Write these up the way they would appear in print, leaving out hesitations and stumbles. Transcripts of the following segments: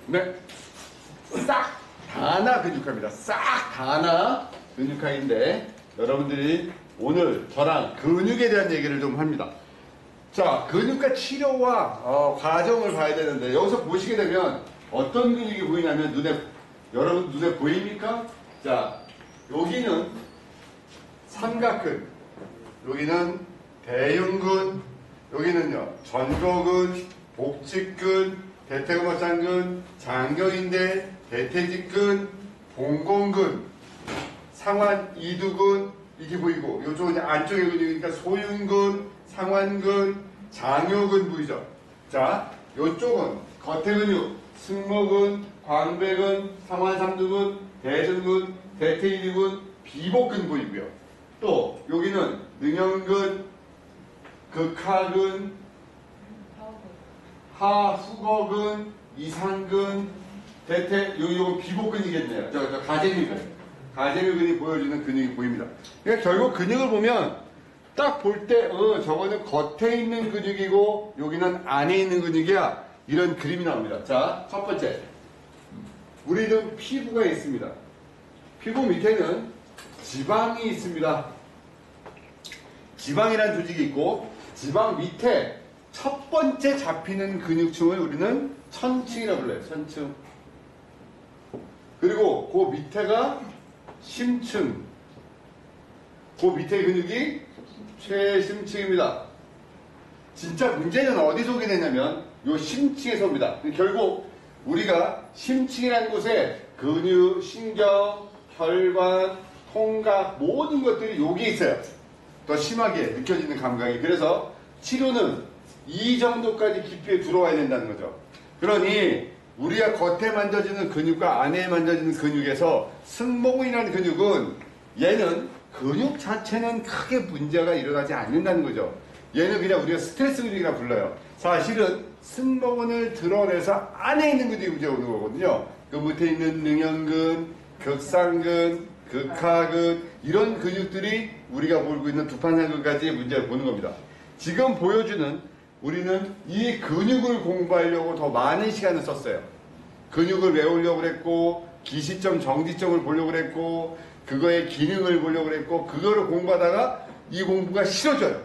네. 싹 다나 근육화입니다. 싹 다나 근육화인데 여러분들이 오늘 저랑 근육에 대한 얘기를 좀 합니다. 자, 근육과 치료와 과정을 봐야 되는데 여기서 보시게 되면 어떤 근육이 보이냐면 여러분 눈에 보입니까? 자, 여기는 삼각근, 여기는 대흉근, 여기는요 전거근, 복직근, 대퇴근막장근, 장경인대, 대퇴직근, 봉공근, 상완 이두근 이게 보이고 요쪽은 안쪽의 근육이니까 소흉근, 상완근, 장요근 보이죠? 자, 요쪽은 겉의 근육, 승모근, 광배근, 상완삼두근, 대등근, 대퇴이두근, 비복근 보이고요. 또 여기는 능형근, 극하근, 하후거근, 이상근, 요건 비복근이겠네요. 저 가재미근. 가재미근이 보여주는 근육이 보입니다. 그러니까 결국 근육을 보면 딱 볼 때, 저거는 겉에 있는 근육이고, 여기는 안에 있는 근육이야. 이런 그림이 나옵니다. 자, 첫 번째. 우리는 피부가 있습니다. 피부 밑에는 지방이 있습니다. 지방이라는 조직이 있고, 지방 밑에 첫 번째 잡히는 근육층을 우리는 천층이라고 불러요. 천층. 그리고 그 밑에가 심층. 그 밑에 근육이 최심층입니다. 진짜 문제는 어디서 오게 되냐면 요 심층에서 옵니다. 결국 우리가 심층이라는 곳에 근육, 신경, 혈관, 통각 모든 것들이 여기 있어요. 더 심하게 느껴지는 감각이. 그래서 치료는 이 정도까지 깊이에 들어와야 된다는 거죠. 그러니 우리가 겉에 만져지는 근육과 안에 만져지는 근육에서 승모근이라는 근육은 얘는 근육 자체는 크게 문제가 일어나지 않는다는 거죠. 얘는 그냥 우리가 스트레스 근육이라 불러요. 사실은 승모근을 드러내서 안에 있는 근육이 문제가 오는 거거든요. 그 밑에 있는 능형근, 극상근, 극하근 이런 근육들이 우리가 보고 있는 두판상근까지 문제를 보는 겁니다. 지금 보여주는 우리는 이 근육을 공부하려고 더 많은 시간을 썼어요. 근육을 외우려고 그랬고 기시점, 정지점을 보려고 그랬고 그거의 기능을 보려고 그랬고 그거를 공부하다가 이 공부가 싫어져요.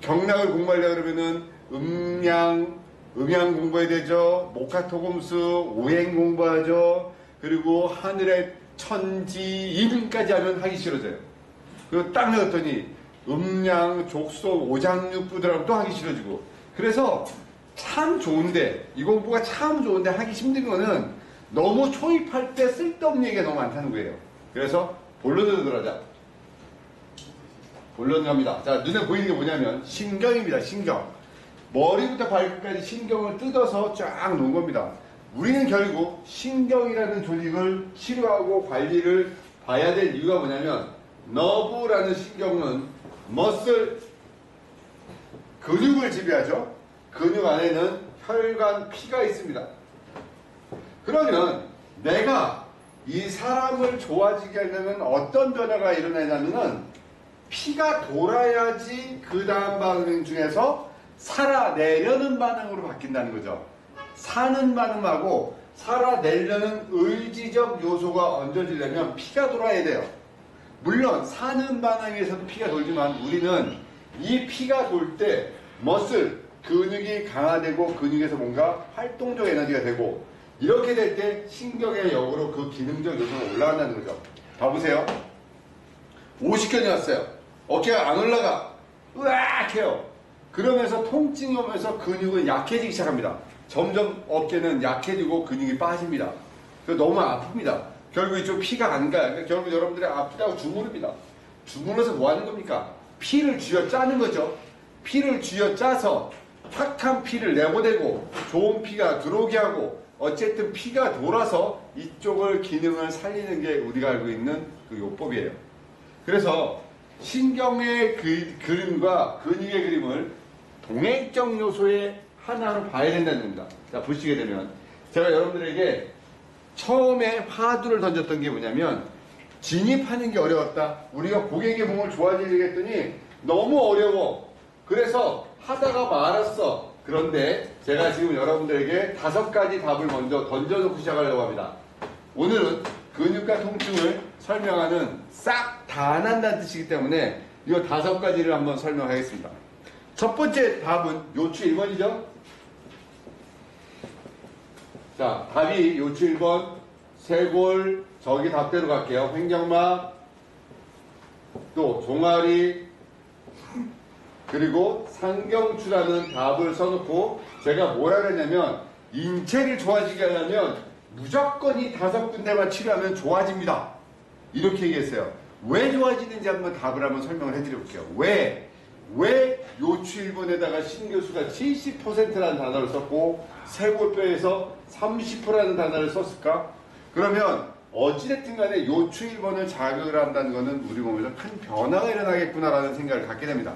경락을 공부하려고 그러면은 음양 공부해야 되죠. 목화토금수, 오행 공부하죠. 그리고 하늘의 천지, 이민까지 하면 하기 싫어져요. 그리고 딱 넣었더니 음양, 족소, 오장육부들하고 또 하기 싫어지고. 그래서 참 좋은데, 이 공부가 참 좋은데 하기 힘든 거는 너무 초입할 때 쓸데없는 얘기가 너무 많다는 거예요. 그래서 본론으로 들어가자. 본론 갑니다. 자, 눈에 보이는 게 뭐냐면 신경입니다. 신경. 머리부터 발끝까지 신경을 뜯어서 쫙 놓은 겁니다. 우리는 결국 신경이라는 조직을 치료하고 관리를 봐야 될 이유가 뭐냐면 너브라는 신경은 머슬, 근육을 지배하죠. 근육 안에는 혈관, 피가 있습니다. 그러면 내가 이 사람을 좋아지게 하려면 어떤 변화가 일어나냐면은 피가 돌아야지 그 다음 반응 중에서 살아내려는 반응으로 바뀐다는 거죠. 사는 반응하고 살아내려는 의지적 요소가 얹어지려면 피가 돌아야 돼요. 물론 사는 반응에서도 피가 돌지만 우리는 이 피가 돌 때 머슬, 근육이 강화되고 근육에서 뭔가 활동적 에너지가 되고 이렇게 될 때 신경의 역으로 그 기능적 요소가 올라간다는 거죠. 봐보세요. 50견이 왔어요. 어깨가 안 올라가. 으악 해요. 그러면서 통증이 오면서 근육은 약해지기 시작합니다. 점점 어깨는 약해지고 근육이 빠집니다. 그래서 너무 아픕니다. 결국 이쪽 피가 안 가요. 그러니까 결국 여러분들이 아프다고 주무릅니다. 주물러서 뭐 하는 겁니까? 피를 쥐어 짜는 거죠. 피를 쥐어 짜서 탁한 피를 내보내고 좋은 피가 들어오게 하고 어쨌든 피가 돌아서 이쪽을 기능을 살리는 게 우리가 알고 있는 그 요법이에요. 그래서 신경의 그림과 근육의 그림을 동행적 요소의 하나로 봐야 된다는 겁니다. 자, 보시게 되면 제가 여러분들에게 처음에 화두를 던졌던 게 뭐냐면 진입하는 게 어려웠다. 우리가 고객의 몸을 좋아지게 했더니 너무 어려워. 그래서 하다가 말았어. 그런데 제가 지금 여러분들에게 5가지 답을 먼저 던져놓고 시작하려고 합니다. 오늘은 근육과 통증을 설명하는 싹 다 안 한다는 뜻이기 때문에 이 5가지를 한번 설명하겠습니다. 첫 번째 답은 요추 1번이죠. 자, 답이 요추 1번, 쇄골, 저기 답대로 갈게요. 횡격막, 또 종아리, 그리고 상경추라는 답을 써놓고 제가 뭐라 그랬냐면 인체를 좋아지게 하려면 무조건 이 5군데만 치료하면 좋아집니다. 이렇게 얘기했어요. 왜 좋아지는지 한번 답을 한번 설명을 해드려 볼게요. 왜 요추 1번에다가 신교수가 70%라는 단어를 썼고 쇄골뼈에서 30%라는 단어를 썼을까? 그러면 어찌됐든 간에 요추 1번을 자극을 한다는 것은 우리 몸에서 큰 변화가 일어나겠구나라는 생각을 갖게 됩니다.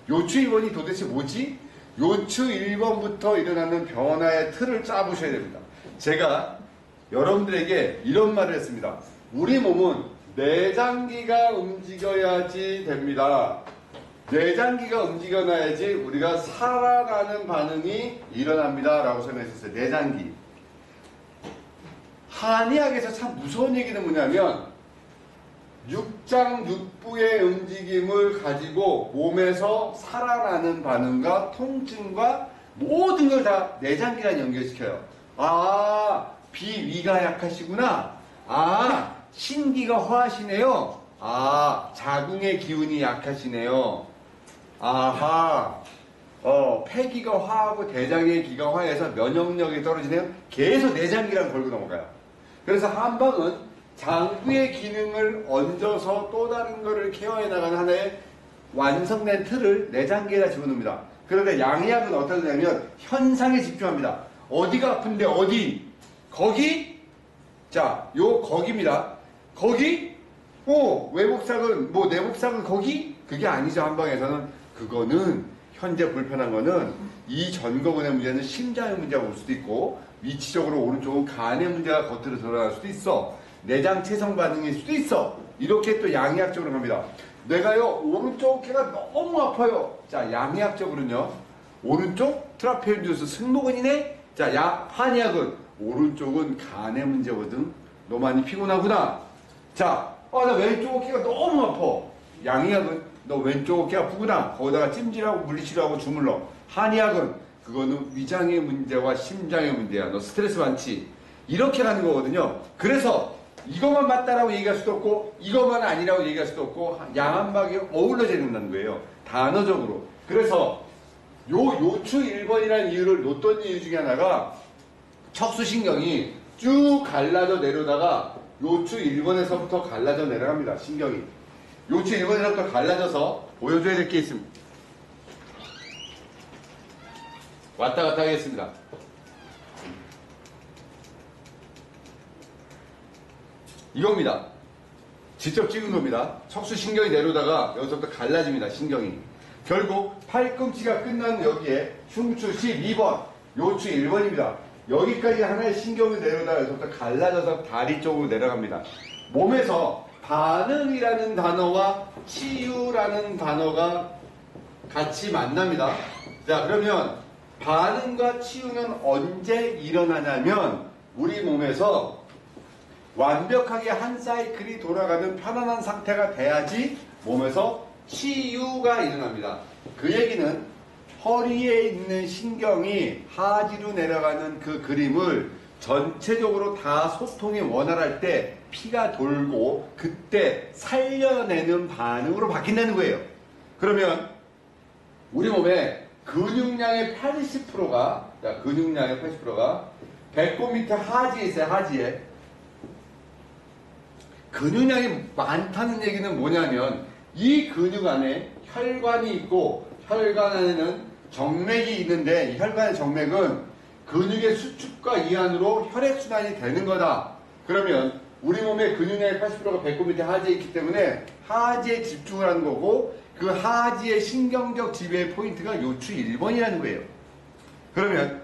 요추 1번이 도대체 뭐지? 요추 1번부터 일어나는 변화의 틀을 짜보셔야 됩니다. 제가 여러분들에게 이런 말을 했습니다. 우리 몸은 내장기가 움직여야지 됩니다. 내장기가 움직여놔야지 우리가 살아가는 반응이 일어납니다. 라고 설명했었어요. 내장기. 한의학에서 참 무서운 얘기는 뭐냐면 육장육부의 움직임을 가지고 몸에서 살아나는 반응과 통증과 모든 걸 다 내장기랑 연결시켜요. 아, 비위가 약하시구나. 아, 신기가 화하시네요. 아, 자궁의 기운이 약하시네요. 아하, 폐기가 화하고 대장의 기가 화해서 면역력이 떨어지네요. 계속 내장기랑 걸고 넘어가요. 그래서 한방은 장부의 기능을 얹어서 또 다른 거를 케어해 나가는 하나의 완성된 틀을 내장기에다 집어넣습니다. 그런데 양의학은 어떻게 되냐면 현상에 집중합니다. 어디가 아픈데 어디? 거기? 자, 요 거기입니다. 거기? 외복상은 내복상은 거기? 그게 아니죠. 한방에서는. 그거는 현재 불편한 거는 이 전거근의 문제는 심장의 문제가 올 수도 있고 위치적으로 오른쪽은 간의 문제가 겉으로 드러날 수도 있어. 내장 체성 반응일 수도 있어. 이렇게 또 양의학적으로 갑니다. 내가요 오른쪽 어깨가 너무 아파요. 자, 양의학적으로는요 오른쪽 트라페지우스 승모근이네. 자, 한의학은 오른쪽은 간의 문제거든. 너 많이 피곤하구나. 자, 나 왼쪽 어깨가 너무 아파. 양의학은 너 왼쪽 어깨 아프구나. 거기다가 찜질하고 물리치료하고 주물러. 한의학은 그거는 위장의 문제와 심장의 문제야. 너 스트레스 많지. 이렇게 가는 거거든요. 그래서 이것만 맞다라고 얘기할 수도 없고 이것만 아니라고 얘기할 수도 없고 양한박이 어우러져야 된다는 거예요. 단어적으로. 그래서 요추 1번이라는 이유를 놓던 이유 중에 하나가 척수신경이 쭉 갈라져 내려다가 요추 1번에서부터 갈라져 내려갑니다. 신경이. 요추 1번에서부터 갈라져서 보여줘야 될 게 있습니다. 왔다 갔다 하겠습니다. 이겁니다. 직접 찍은 겁니다. 척수신경이 내려오다가 여기서부터 갈라집니다. 신경이. 결국 팔꿈치가 끝나는 여기에 흉추 12번, 요추 1번입니다. 여기까지 하나의 신경이 내려오다가 여기서부터 갈라져서 다리 쪽으로 내려갑니다. 몸에서 반응이라는 단어와 치유라는 단어가 같이 만납니다. 자, 그러면 반응과 치유는 언제 일어나냐면 우리 몸에서 완벽하게 한 사이클이 돌아가는 편안한 상태가 돼야지 몸에서 치유가 일어납니다. 그 얘기는 허리에 있는 신경이 하지로 내려가는 그 그림을 전체적으로 다 소통이 원활할 때 피가 돌고 그때 살려내는 반응으로 바뀐다는 거예요. 그러면 우리 몸에 근육량의 80%가 배꼽 밑에 하지에 있어요. 하지에. 근육량이 많다는 얘기는 뭐냐면 이 근육 안에 혈관이 있고 혈관 안에는 정맥이 있는데 이 혈관의 정맥은 근육의 수축과 이완으로 혈액순환이 되는 거다. 그러면 우리 몸의 근육량의 80%가 배꼽 밑에 하지에 있기 때문에 하지에 집중을 하는 거고 그 하지의 신경적 지배의 포인트가 요추 1번이라는 거예요. 그러면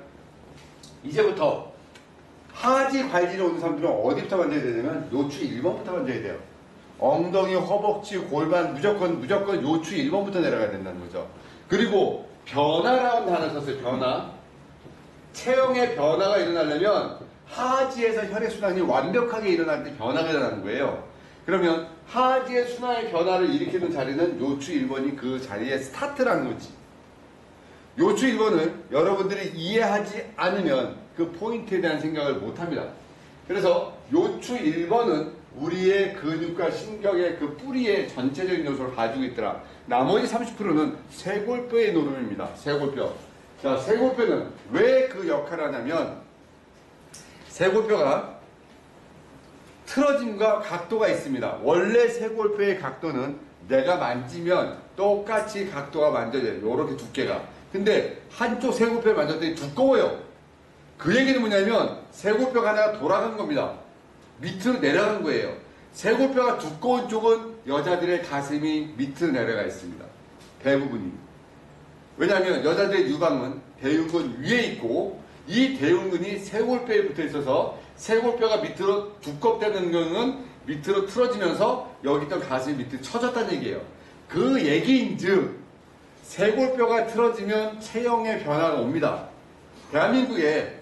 이제부터 하지 관리를 오는 사람들은 어디부터 만져야 되냐면 요추 1번부터 만져야 돼요. 엉덩이, 허벅지, 골반 무조건 요추 1번부터 내려가야 된다는 거죠. 그리고 변화라는 단어를 썼어요. 변화. 체형의 변화가 일어나려면 하지에서 혈액순환이 완벽하게 일어날 때 변화가 일어나는 거예요. 그러면 하지의 순환의 변화를 일으키는 자리는 요추 1번이 그 자리의 스타트라는 거지. 요추 1번을 여러분들이 이해하지 않으면 그 포인트에 대한 생각을 못합니다. 그래서 요추 1번은 우리의 근육과 신경의 그 뿌리의 전체적인 요소를 가지고 있더라. 나머지 30%는 쇄골뼈의 노름입니다. 쇄골뼈. 자, 쇄골뼈는 왜 그 역할을 하냐면 쇄골뼈가 틀어짐과 각도가 있습니다. 원래 쇄골뼈의 각도는 내가 만지면 똑같이 각도가 만져져요. 이렇게 두께가. 근데 한쪽 쇄골뼈를 만졌더니 두꺼워요. 그 얘기는 뭐냐면 쇄골뼈가 하나가 돌아간 겁니다. 밑으로 내려간 거예요. 쇄골뼈가 두꺼운 쪽은 여자들의 가슴이 밑으로 내려가 있습니다. 대부분이. 왜냐하면 여자들의 유방은 대흉근 위에 있고 이 대흉근이 쇄골뼈에 붙어 있어서 쇄골뼈가 밑으로 두껍다는 거는 밑으로 틀어지면서 여기 있던 가슴이 밑으로 처졌다는 얘기예요. 그 얘기인즉 쇄골뼈가 틀어지면 체형의 변화가 옵니다. 대한민국에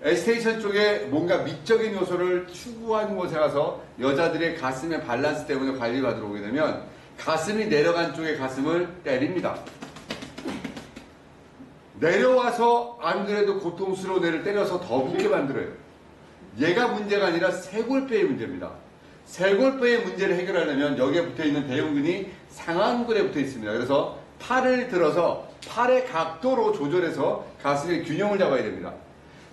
에스테이션 쪽에 뭔가 미적인 요소를 추구하는 곳에 가서 여자들의 가슴의 밸런스 때문에 관리받으러 오게 되면 가슴이 내려간 쪽의 가슴을 때립니다. 내려와서 안 그래도 고통스러운 애를 때려서 더 붓게 만들어요. 얘가 문제가 아니라 쇄골뼈의 문제입니다. 쇄골뼈의 문제를 해결하려면 여기에 붙어있는 대흉근이 상완근에 붙어 있습니다. 그래서 팔을 들어서 팔의 각도로 조절해서 가슴의 균형을 잡아야 됩니다.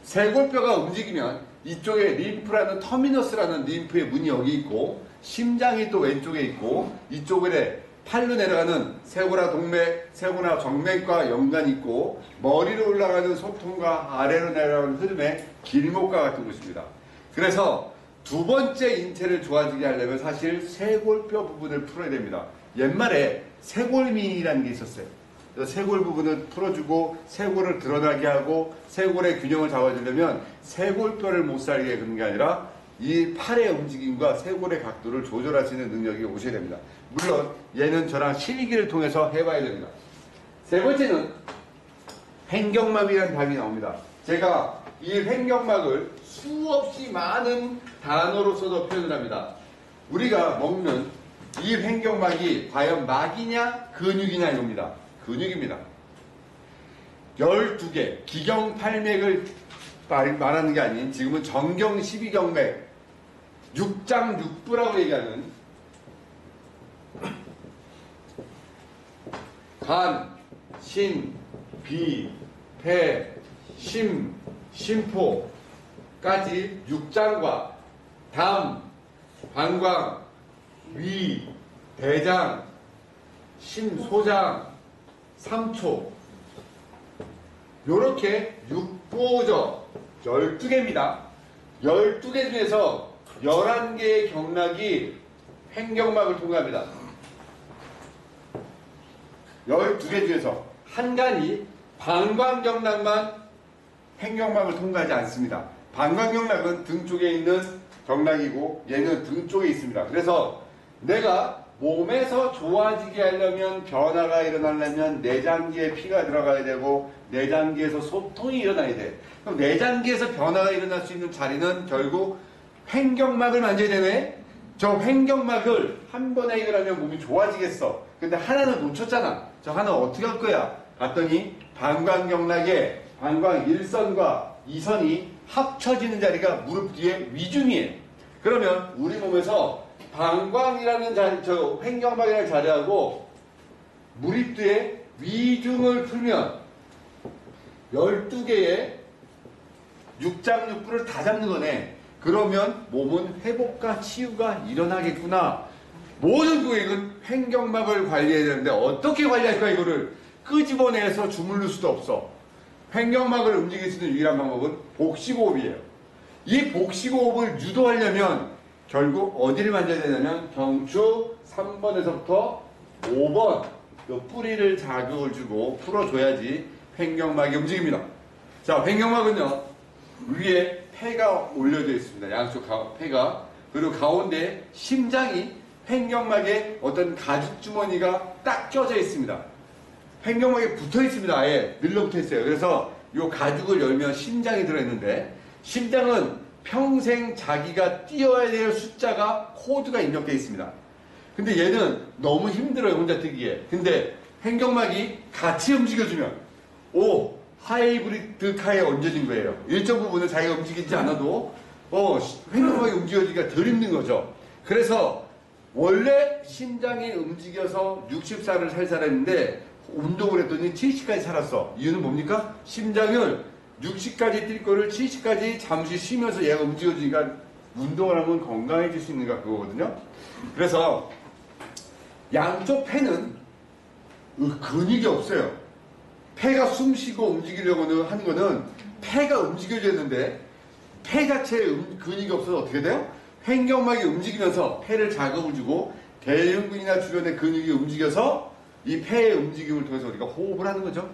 쇄골뼈가 움직이면 이쪽에 림프라는 터미너스라는 림프의 문이 여기 있고 심장이 또 왼쪽에 있고 이쪽에 팔로 내려가는 쇄골화 동맥, 쇄골화 정맥과 연관이 있고 머리로 올라가는 소통과 아래로 내려가는 흐름의 길목과 같은 곳입니다. 그래서 두 번째 인체를 좋아지게 하려면 사실 쇄골뼈 부분을 풀어야 됩니다. 옛말에 쇄골미라는 게 있었어요. 쇄골 부분을 풀어주고 쇄골을 드러나게 하고 쇄골의 균형을 잡아주려면 쇄골뼈를 못 살게 하는 게 아니라 이 팔의 움직임과 쇄골의 각도를 조절할 수 있는 능력이 오셔야 됩니다. 물론 얘는 저랑 실기를 통해서 해봐야 됩니다. 세 번째는 횡격막이라는 답이 나옵니다. 제가 이 횡격막을 수없이 많은 단어로 써서 표현을 합니다. 우리가 먹는 이 횡격막이 과연 막이냐 근육이냐 이겁니다. 근육입니다. 12개 기경팔맥을 말하는 게 아닌 지금은 정경 12경맥 육장육부라고 얘기하는 간, 신, 비, 폐, 심, 심포까지 육장과 담, 방광, 위, 대장, 심소장, 삼초 요렇게 육부죠. 12개입니다. 12개 중에서 11개의 경락이 횡격막을 통과합니다. 12개 중에서 한 간이 방광경락만 횡격막을 통과하지 않습니다. 방광경락은 등 쪽에 있는 경락이고 얘는 등 쪽에 있습니다. 그래서 내가 몸에서 좋아지게 하려면 변화가 일어나려면 내장기에 피가 들어가야 되고 내장기에서 소통이 일어나야 돼. 그럼 내장기에서 변화가 일어날 수 있는 자리는 결국 횡격막을 만져야 되네. 저 횡격막을 한 번에 해결하면 몸이 좋아지겠어. 근데 하나는 놓쳤잖아. 저 하나 어떻게 할 거야? 봤더니 방광경락에 방광 1선과 2선이 합쳐지는 자리가 무릎 뒤에 위중이에요. 그러면 우리 몸에서 방광이라는 자리, 저 횡격막이라는 자리하고 무릎 뒤에 위중을 풀면 12개의 육장육부를 다 잡는 거네. 그러면 몸은 회복과 치유가 일어나겠구나. 모든 고객은 횡격막을 관리해야 되는데 어떻게 관리할 거야 이거를 끄집어내서 주물를 수도 없어. 횡격막을 움직일 수 있는 유일한 방법은 복식호흡이에요. 이 복식호흡을 유도하려면 결국 어디를 만져야 되냐면 경추 3번에서부터 5번 그 뿌리를 자극을 주고 풀어줘야지 횡격막이 움직입니다. 자, 횡격막은요 위에 폐가 올려져 있습니다. 양쪽 폐가. 그리고 가운데 심장이 횡격막에 어떤 가죽 주머니가 딱 껴져 있습니다. 횡격막에 붙어 있습니다. 아예 밀려붙어 있어요. 그래서 이 가죽을 열면 심장이 들어있는데, 심장은 평생 자기가 뛰어야 될 숫자가 코드가 입력되어 있습니다. 근데 얘는 너무 힘들어요, 혼자 뛰기에. 근데 횡격막이 같이 움직여주면, 하이브리드 카에 얹어진 거예요. 일정 부분을 자기가 움직이지 않아도 횡격막이 움직여지기가 덜 힘든 거죠. 그래서 원래 심장이 움직여서 60살을 살 사람인데 운동을 했더니 70까지 살았어. 이유는 뭡니까? 심장을 60까지 뛸 거를 70까지 잠시 쉬면서 얘가 움직여지니까 운동을 하면 건강해질 수 있는가 그거거든요. 그래서 양쪽 폐는 근육이 없어요. 폐가 숨 쉬고 움직이려고 하는 거는 폐가 움직여줘야 되는데 폐 자체에 근육이 없어서 어떻게 돼요? 횡격막이 움직이면서 폐를 자극을 주고 대흉근이나 주변의 근육이 움직여서 이 폐의 움직임을 통해서 우리가 호흡을 하는 거죠.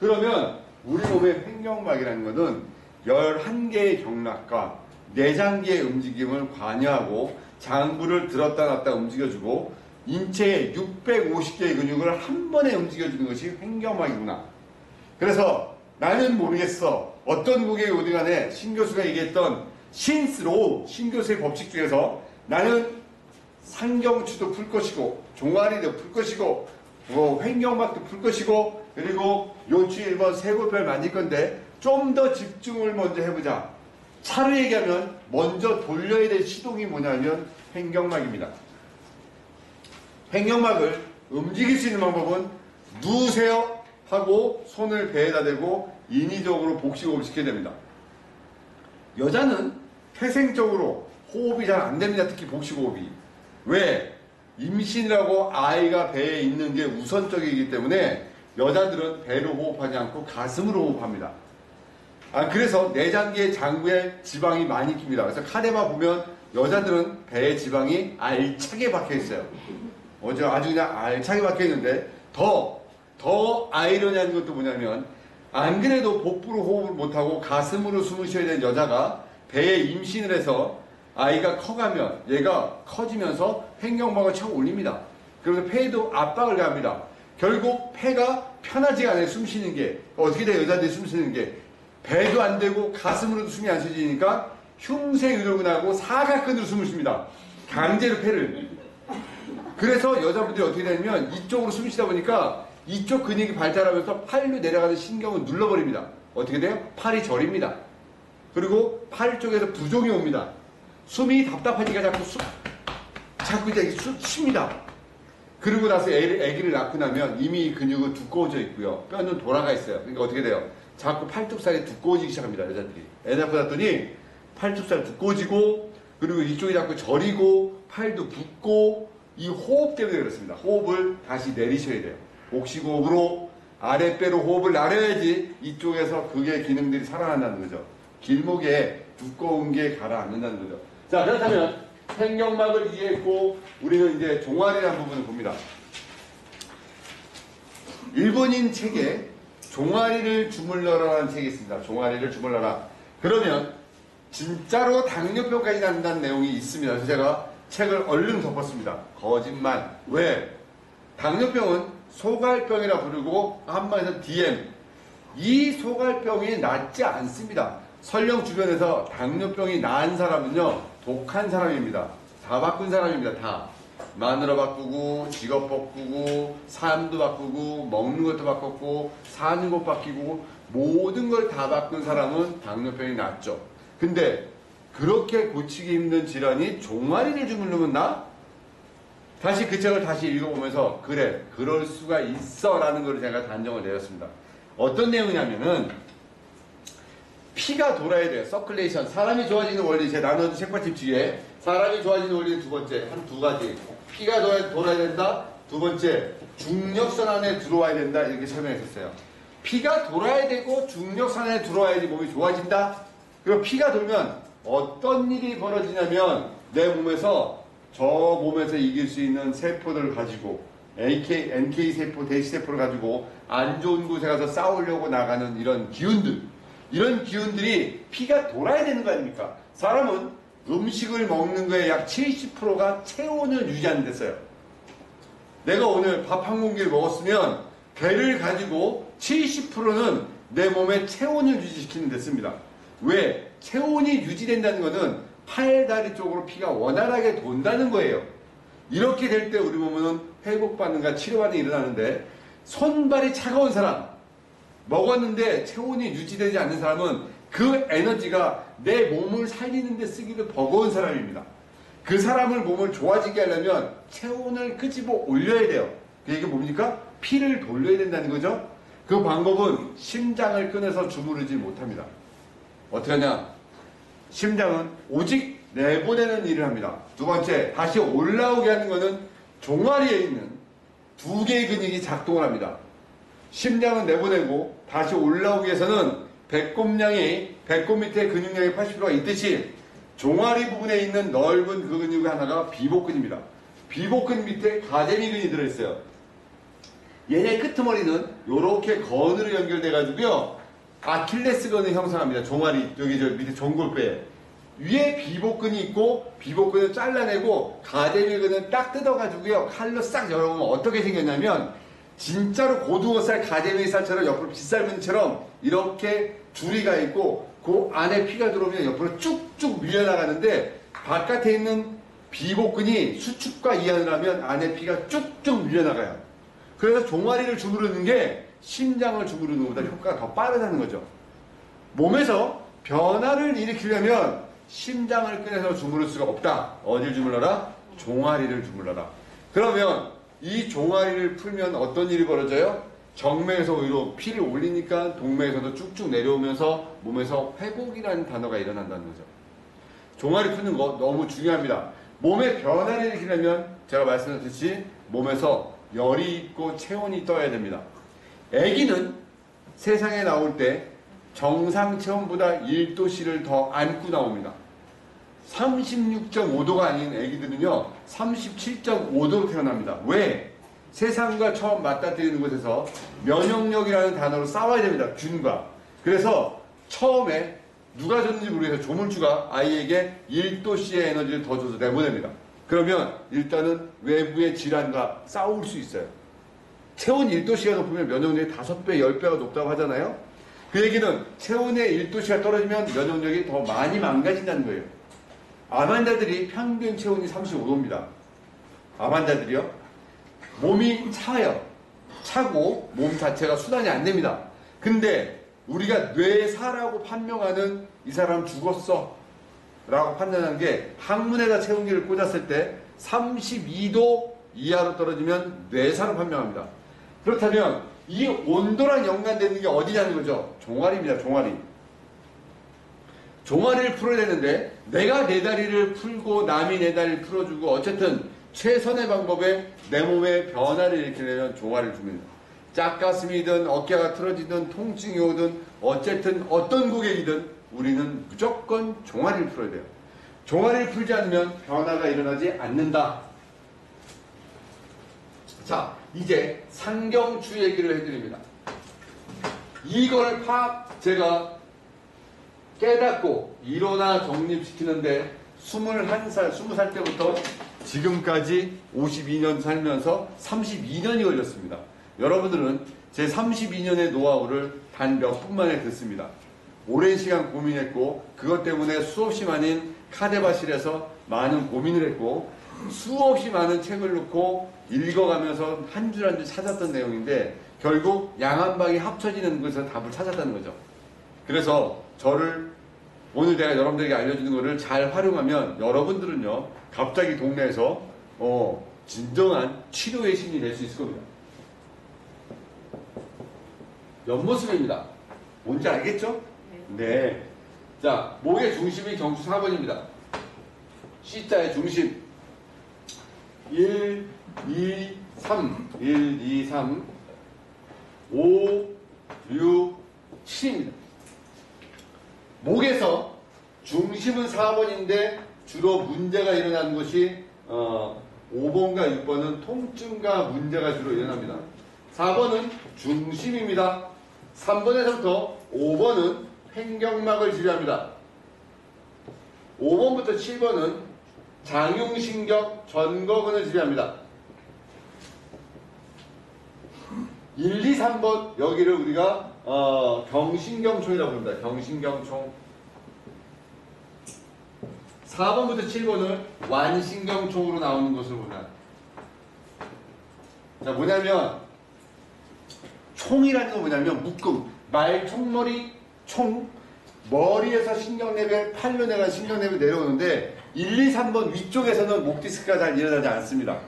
그러면 우리 몸의 횡격막이라는 것은 11개의 경락과 내장기의 움직임을 관여하고 장부를 들었다 놨다 움직여주고 인체의 650개의 근육을 한 번에 움직여주는 것이 횡격막이구나. 그래서 나는 모르겠어. 어떤 무게의 오든 간에 신교수가 얘기했던 신스로우, 신교수의 법칙 중에서 나는 상경추도 풀 것이고 종아리도 풀 것이고 횡격막도 풀 것이고 그리고 요추 1번 쇄골뼈를 만질 건데 좀 더 집중을 먼저 해보자. 차를 얘기하면 먼저 돌려야 될 시동이 뭐냐면 횡격막입니다. 횡격막을 움직일 수 있는 방법은 누우세요 하고 손을 배에다 대고 인위적으로 복식호흡을 시켜야 됩니다. 여자는 태생적으로 호흡이 잘 안 됩니다. 특히 복식호흡이. 왜? 임신이라고 아이가 배에 있는 게 우선적이기 때문에 여자들은 배로 호흡하지 않고 가슴으로 호흡합니다. 그래서 내장기의 장부에 지방이 많이 낍니다. 그래서 카레마 보면 여자들은 배에 지방이 알차게 박혀 있어요. 아주 그냥 알차게 박혀 있는데 더 아이러니한 것도 뭐냐면 안 그래도 복부로 호흡을 못하고 가슴으로 숨을 쉬어야 되는 여자가 배에 임신을 해서 아이가 커가면 얘가 커지면서 횡격막을 쳐 올립니다. 그래서 폐에도 압박을 가합니다. 결국 폐가 편하지가 않아요. 숨 쉬는 게. 어떻게 돼요? 여자들이 숨 쉬는 게. 배도 안 되고 가슴으로도 숨이 안 쉬지니까 흉쇄유도근하고 사각근으로 숨을 쉽니다. 강제로 폐를. 그래서 여자분들이 어떻게 되냐면 이쪽으로 숨 쉬다 보니까 이쪽 근육이 발달하면서 팔로 내려가는 신경을 눌러버립니다. 어떻게 돼요? 팔이 저립니다. 그리고 팔 쪽에서 부종이 옵니다. 숨이 답답하니까 자꾸 이제 쉽니다. 그리고 나서 아기를 낳고 나면 이미 근육은 두꺼워져 있고요. 뼈는 돌아가 있어요. 그러니까 어떻게 돼요? 자꾸 팔뚝살이 두꺼워지기 시작합니다. 여자들이. 애 낳고 났더니 팔뚝살이 두꺼워지고 그리고 이쪽이 자꾸 저리고 팔도 붓고 이 호흡 때문에 그렇습니다. 호흡을 다시 내리셔야 돼요. 복식호흡으로 아랫배로 호흡을 나려야지 이쪽에서 그게 기능들이 살아난다는 거죠. 길목에 두꺼운 게 가라앉는다는 거죠. 자, 그렇다면 횡격막을 이해했고 우리는 이제 종아리라는 부분을 봅니다. 일본인 책에 종아리를 주물러라라는 책이 있습니다. 종아리를 주물러라. 그러면 진짜로 당뇨병까지 난다는 내용이 있습니다. 그래서 제가 책을 얼른 덮었습니다. 거짓말. 왜? 당뇨병은 소갈병이라 부르고 한마디에서 DM. 이 소갈병이 낫지 않습니다. 설령 주변에서 당뇨병이 나은 사람은요 독한 사람입니다. 다 바꾼 사람입니다. 다. 마누라 바꾸고 직업 바꾸고 삶도 바꾸고 먹는 것도 바꿨고 사는 것 바뀌고 모든 걸 다 바꾼 사람은 당뇨병이 낫죠. 근데 그렇게 고치기 힘든 질환이 종아리를 주물르면 나? 다시 그 책을 다시 읽어보면서 그래 그럴 수가 있어 라는 걸 제가 단정을 내렸습니다. 어떤 내용이냐면은 피가 돌아야 돼요. 서큘레이션. 사람이 좋아지는 원리. 제가 나눠준 책받침 뒤에 사람이 좋아지는 원리는 두 번째. 한 두 가지. 피가 돌아야 된다. 두 번째. 중력선 안에 들어와야 된다. 이렇게 설명했었어요. 피가 돌아야 되고 중력선 안에 들어와야지 몸이 좋아진다. 그리고 피가 돌면 어떤 일이 벌어지냐면 내 몸에서 저 몸에서 이길 수 있는 세포들을 가지고 NK 세포를 가지고 안 좋은 곳에 가서 싸우려고 나가는 이런 기운들. 이런 기운들이 피가 돌아야 되는 거 아닙니까? 사람은 음식을 먹는 거에 약 70%가 체온을 유지하는 데 써요. 내가 오늘 밥 한 공기를 먹었으면 배를 가지고 70%는 내 몸의 체온을 유지시키는 데 씁니다. 왜? 체온이 유지된다는 것은 팔, 다리 쪽으로 피가 원활하게 돈다는 거예요. 이렇게 될 때 우리 몸은 회복 반응과 치료 반응이 일어나는데, 손발이 차가운 사람, 먹었는데 체온이 유지되지 않는 사람은 그 에너지가 내 몸을 살리는 데 쓰기도 버거운 사람입니다. 그 사람을 몸을 좋아지게 하려면 체온을 끄집어 올려야 돼요. 이게 뭡니까? 피를 돌려야 된다는 거죠. 그 방법은 심장을 끊어서 주무르지 못합니다. 어떻게 하냐? 심장은 오직 내보내는 일을 합니다. 두 번째, 다시 올라오게 하는 것은 종아리에 있는 두 개의 근육이 작동을 합니다. 심장은 내보내고 다시 올라오기 위해서는 배꼽 밑에 근육량의 80%가 있듯이 종아리 부분에 있는 넓은 그 근육 하나가 비복근입니다. 비복근 밑에 가데미근이 들어있어요. 얘네 끄트머리는 이렇게 건으로 연결돼 가지고요, 아킬레스건을 형성합니다. 종아리 여기 저 밑에 전골뼈에 위에 비복근이 있고, 비복근을 잘라내고 가데미근은 딱 뜯어가지고요 칼로 싹 열어보면 어떻게 생겼냐면 진짜로 고등어살, 가데미살처럼 옆으로 빗살무늬처럼 이렇게 줄이가 있고, 그 안에 피가 들어오면 옆으로 쭉쭉 밀려나가는데, 바깥에 있는 비복근이 수축과 이완을 하면 안에 피가 쭉쭉 밀려나가요. 그래서 종아리를 주무르는 게 심장을 주무르는 것보다 효과가 더 빠르다는 거죠. 몸에서 변화를 일으키려면 심장을 꺼내서 주무를 수가 없다. 어딜 주물러라? 종아리를 주물러라. 그러면 이 종아리를 풀면 어떤 일이 벌어져요? 정맥에서 위로 피를 올리니까 동맥에서도 쭉쭉 내려오면서 몸에서 회복이라는 단어가 일어난다는 거죠. 종아리 푸는 거 너무 중요합니다. 몸의 변화를 일으키려면 제가 말씀드렸듯이 몸에서 열이 있고 체온이 떠야 됩니다. 아기는 세상에 나올 때 정상 체온보다 1도씨를 더 안고 나옵니다. 36.5도가 아닌 아기들은요 37.5도로 태어납니다. 왜? 세상과 처음 맞닥뜨리는 곳에서 면역력이라는 단어로 싸워야 됩니다. 균과. 그래서 처음에 누가 줬는지 모르겠어요. 조물주가 아이에게 1도씨의 에너지를 더 줘서 내보냅니다. 그러면 일단은 외부의 질환과 싸울 수 있어요. 체온 1도씨가 높으면 면역력이 5배, 10배가 높다고 하잖아요. 그 얘기는 체온의 1도씨가 떨어지면 면역력이 더 많이 망가진다는 거예요. 암 환자들이 평균 체온이 35도입니다. 암 환자들이요. 몸이 차요. 차고 몸 자체가 순환이 안 됩니다. 근데 우리가 뇌사라고 판명하는 이 사람 죽었어 라고 판단하는 게 항문에다 체온계를 꽂았을 때 32도 이하로 떨어지면 뇌사로 판명합니다. 그렇다면 이 온도랑 연관되는 게 어디냐는 거죠. 종아리입니다. 종아리. 종아리를 풀어야 되는데 내가 내 다리를 풀고 남이 내 다리를 풀어주고 어쨌든 최선의 방법에 내 몸의 변화를 일으키려면 종아리를 줍니다. 짝가슴이든 어깨가 틀어지든 통증이 오든 어쨌든 어떤 고객이든 우리는 무조건 종아리를 풀어야 돼요. 종아리를 풀지 않으면 변화가 일어나지 않는다. 자, 이제 상경추 얘기를 해드립니다. 이걸 제가 깨닫고 일어나 정립시키는데 21살, 20살 때부터 지금까지 52년 살면서 32년이 걸렸습니다. 여러분들은 제 32년의 노하우를 단 몇 분 만에 듣습니다. 오랜 시간 고민했고 그것 때문에 수없이 많은 카데바실에서 많은 고민을 했고 수없이 많은 책을 놓고 읽어가면서 한 줄 한 줄 찾았던 내용인데 결국 양한방이 합쳐지는 곳에서 답을 찾았다는 거죠. 그래서 저를 오늘 내가 여러분들에게 알려주는 것을 잘 활용하면 여러분들은요 갑자기 동네에서 진정한 치료의 신이 될 수 있을 겁니다. 옆모습입니다. 뭔지 알겠죠? 네. 자, 목의 중심이 경추 4번입니다. C자의 중심. 1, 2, 3. 1, 2, 3. 5, 6, 7입니다. 목에서 중심은 4번인데 주로 문제가 일어나는 것이 5번과 6번은 통증과 문제가 주로 일어납니다. 4번은 중심입니다. 3번에서부터 5번은 횡격막을 지배합니다. 5번부터 7번은 장흉신경 전거근을 지배합니다. 1, 2, 3번 여기를 우리가 경신경총이라고 부릅니다. 경신경총. 4번부터 7번을 완신경총으로 나오는 것을 보면, 자, 뭐냐면 총이라는 건 뭐냐면 묶음, 말 총머리 총, 머리에서 신경레벨, 팔로 내가 신경레벨 내려오는데 1, 2, 3번 위쪽에서는 목 디스크가 잘 일어나지 않습니다.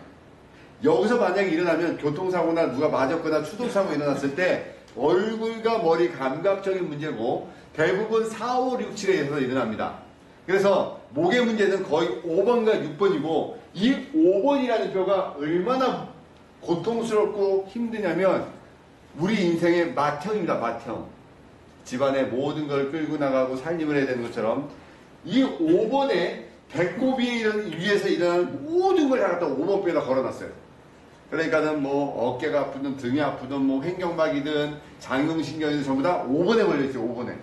여기서 만약에 일어나면 교통사고나 누가 맞았거나 추돌사고 일어났을 때 얼굴과 머리 감각적인 문제고 대부분 4, 5, 6, 7에서 일어납니다. 그래서 목의 문제는 거의 5번과 6번이고 이 5번이라는 뼈가 얼마나 고통스럽고 힘드냐면 우리 인생의 맏형입니다. 맏형. 집안의 모든 걸 끌고 나가고 살림을 해야 되는 것처럼 이 5번에 배꼽 위에서 일어나는 모든 걸 다 갖다 5번뼈에다 걸어놨어요. 그러니까는 뭐 어깨가 아프든 등이 아프든 뭐 횡격막이든 장용신경이든 전부 다 5번에 걸려있어요. 5번에.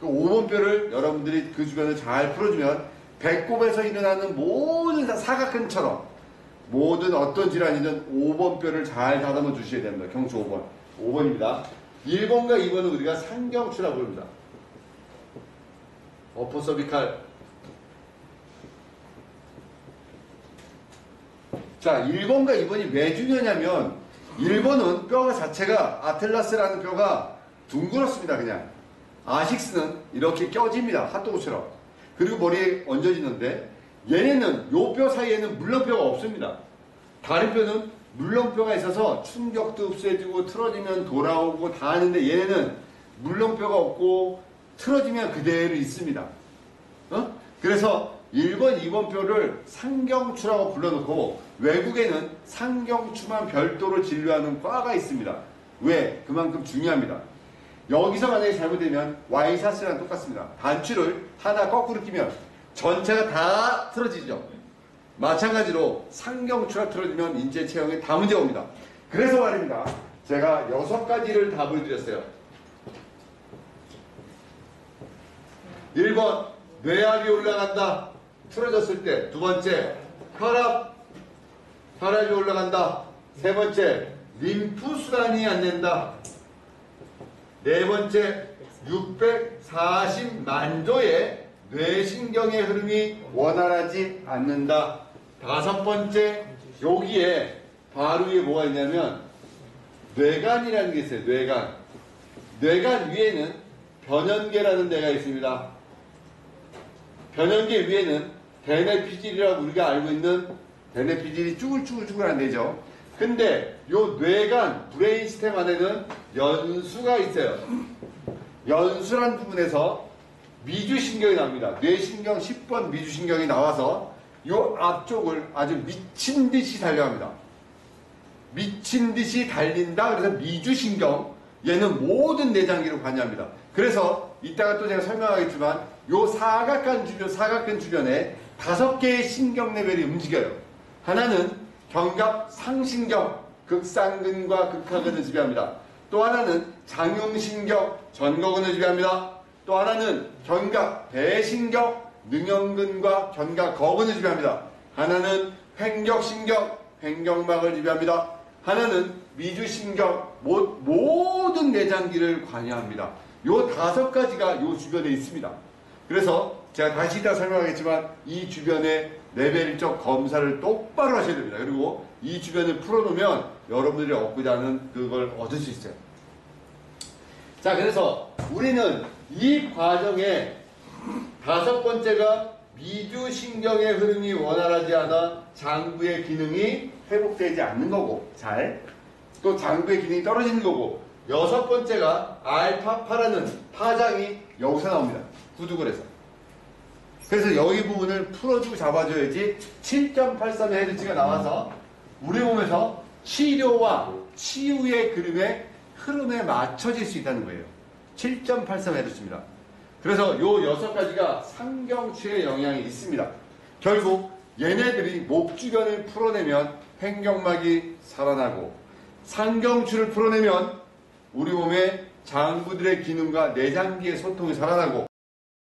그 5번뼈를 여러분들이 그 주변을 잘 풀어주면 배꼽에서 일어나는 모든 사각근처럼 모든 어떤 질환이든 5번뼈를 잘 다듬어 주셔야 됩니다. 경추 5번. 5번입니다. 1번과 2번은 우리가 상경추라고 부릅니다. 어퍼서비칼. 자, 1번과 2번이 왜 중요하냐면 1번은 뼈가 자체가 아틀라스라는 뼈가 둥그렇습니다. 그냥. 아식스는 이렇게 껴집니다. 핫도그처럼. 그리고 머리에 얹어지는데 얘네는 요 뼈 사이에는 물렁뼈가 없습니다. 다른 뼈는 물렁뼈가 있어서 충격도 없애주고 틀어지면 돌아오고 다 하는데 얘네는 물렁뼈가 없고 틀어지면 그대로 있습니다. 그래서 1번, 2번 뼈를 상경추라고 불러놓고 외국에는 상경추만 별도로 진료하는 과가 있습니다. 왜? 그만큼 중요합니다. 여기서 만약에 잘못되면 와이셔츠랑 똑같습니다. 단추를 하나 거꾸로 끼면 전체가 다 틀어지죠. 마찬가지로 상경추가 틀어지면 인체 체형에 다 문제가 옵니다. 그래서 말입니다. 제가 6가지를 다 보여드렸어요. 1번 뇌압이 올라간다. 틀어졌을 때. 2번째 혈압이 올라간다. 3번째 림프순환이 안 된다. 4번째 640만 조의 뇌신경의 흐름이 원활하지 않는다. 5번째 여기에 바로 위에 뭐가 있냐면 뇌간이라는 게 있어요. 뇌간 위에는 변연계라는 데가 있습니다. 변연계 위에는 대뇌피질이라고 우리가 알고 있는 대뇌피질이 쭈글쭈글쭈글한 데죠. 근데 요 뇌간 브레인 시스템 안에는 연수가 있어요. 연수란 부분에서 미주신경이 나옵니다. 뇌신경 10번 미주신경이 나와서 요 앞쪽을 아주 미친 듯이 달려갑니다. 미친 듯이 달린다. 그래서 미주신경, 얘는 모든 내장기를 관여합니다. 그래서 이따가 또 제가 설명하겠지만 요 사각근 주변에 5개의 신경 레벨이 움직여요. 하나는 견갑 상신경, 극상근과 극하근을 지배합니다. 또 하나는 장용신경, 전거근을 지배합니다. 또 하나는 견갑 대신경, 능형근과 견갑 거근을 지배합니다. 하나는 횡격신경, 횡격막을 지배합니다. 하나는 미주신경, 모든 내장기를 관여합니다. 요 5가지가 요 주변에 있습니다. 그래서 제가 다시 이따 설명하겠지만 이 주변에 레벨적 검사를 똑바로 하셔야 됩니다. 그리고 이 주변을 풀어놓으면 여러분들이 얻고자 하는 그걸 얻을 수 있어요. 자, 그래서 우리는 이 과정에 5번째가 미주신경의 흐름이 원활하지 않아 장부의 기능이 회복되지 않는 거고, 또 장부의 기능이 떨어지는 거고, 6번째가 알파파라는 파장이 여기서 나옵니다. 구두근에서. 그래서 여기 부분을 풀어주고 잡아줘야지 7.83Hz가 나와서 우리 몸에서 치료와 치유의 흐름에 맞춰질 수 있다는 거예요. 7.83Hz입니다. 그래서 요 6가지가 상경추의 영향이 있습니다. 결국 얘네들이 목 주변을 풀어내면 횡격막이 살아나고, 상경추를 풀어내면 우리 몸의 장부들의 기능과 내장기의 소통이 살아나고,